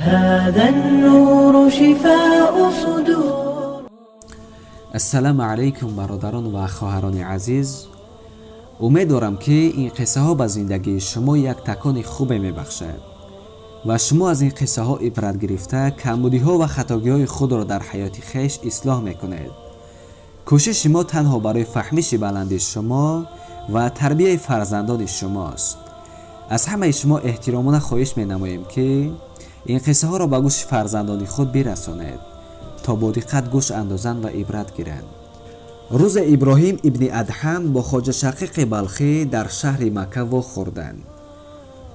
هذا النور شفاء صدور. السلام علیکم برادران و خواهران عزیز. امیدوارم که این قصه ها به زندگی شما یک تکان خوب میبخشد و شما از این قصه ها عبرت گرفته کمبودی ها و خطاگی های خود را در حیات خویش اصلاح میکنید. کوشش ما تنها برای فهمیش بلندی شما و تربیت فرزندان شماست. از همه شما احترامانه خواهش مینماییم که این قصه ها را به گوش فرزندان خود برسانید تا با دقت گوش اندازند و عبرت گیرند. روز ابراهیم ابن ادهم با خواجه شقیق بلخی در شهر مکه واخوردند.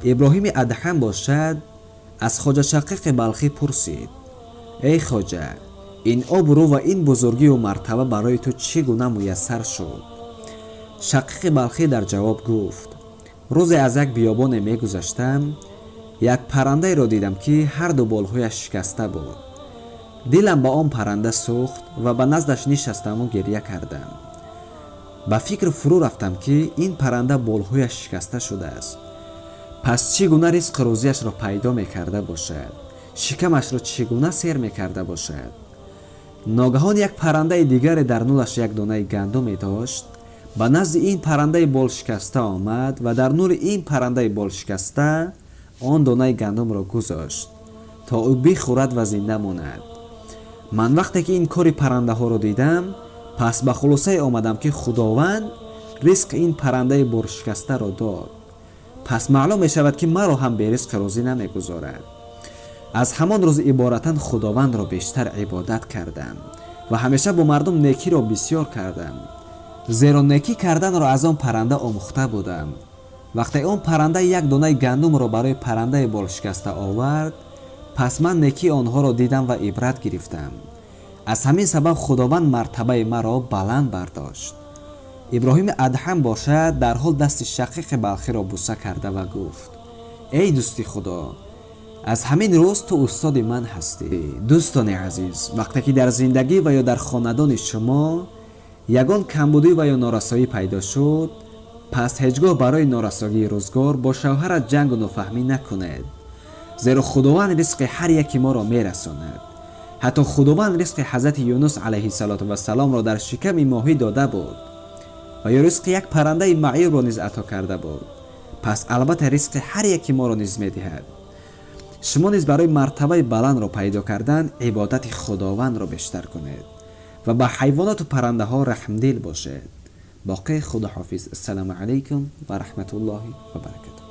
ابراهیم ادهم باشد از خواجه شقیق بلخی پرسید: ای خواجه، این آبرو و این بزرگی و مرتبه برای تو چگونه میسر شد؟ شقیق بلخی در جواب گفت: روز از یک بیابان میگذشتم، یک پرنده را دیدم که هر دو بالهایش شکسته بود. دلم با آن پرنده سوخت و به نزدش نشستم و گریه کردم. به فکر فرو رفتم که این پرنده بالهایش شکسته شده است، پس چگونه رزق روزیش را پیدا میکرده باشد؟ شکمش را چگونه سیر میکرده باشد؟ ناگهان یک پرنده دیگر در نورش یک دانه گندم داشت. به نزد این پرنده بال شکسته آمد و در نور این پرنده بال شکسته آن دانه گندم را گذاشت تا او بخورد و زنده ماند. من وقتی که این کاری پرنده ها را دیدم، پس به خلاصه آمدم که خداوند رزق این پرنده بال شکسته را داد. پس معلوم می شود که مرا هم به رزق راضی نمی گذارد. از همان روز عبارتا خداوند را بیشتر عبادت کردم و همیشه با مردم نیکی را بسیار کردم، زیرا نیکی کردن را از آن پرنده آموخته بودم. وقتی آن پرنده یک دانه گندم را برای پرنده بال شکسته آورد، پس من نیکی آنها را دیدم و عبرت گرفتم. از همین سبب خداوند مرتبه مرا بلند برداشت. ابراهیم ادهم باشد در حال دست شقیق بلخی را بوسه کرده و گفت: ای دوستی خدا، از همین روز تو استاد من هستی. دوستان عزیز، وقتی که در زندگی و یا در خاندان شما یگان کمبودی و یا نارسایی پیدا شد، پس هیچگاه برای نارسایی روزگار با شوهرت جنگ و نفهمی نکنید، زیرا خداوند رزق هر یکی ما را میرساند. حتی خداوند رزق حضرت یونس علیه السلام را در شکم ماهی داده بود و یا رزق یک پرنده معیوب را نیز عطا کرده بود. پس البته رزق هر یکی ما را نیز میدهد. شما نیز برای مرتبه بلند را پیدا کردن عبادت خداوند را بیشتر کنید و به حیوانات و پرنده ها رحمدل باشید. باقی خداحافظ. السلام علیکم و رحمت الله و برکاته.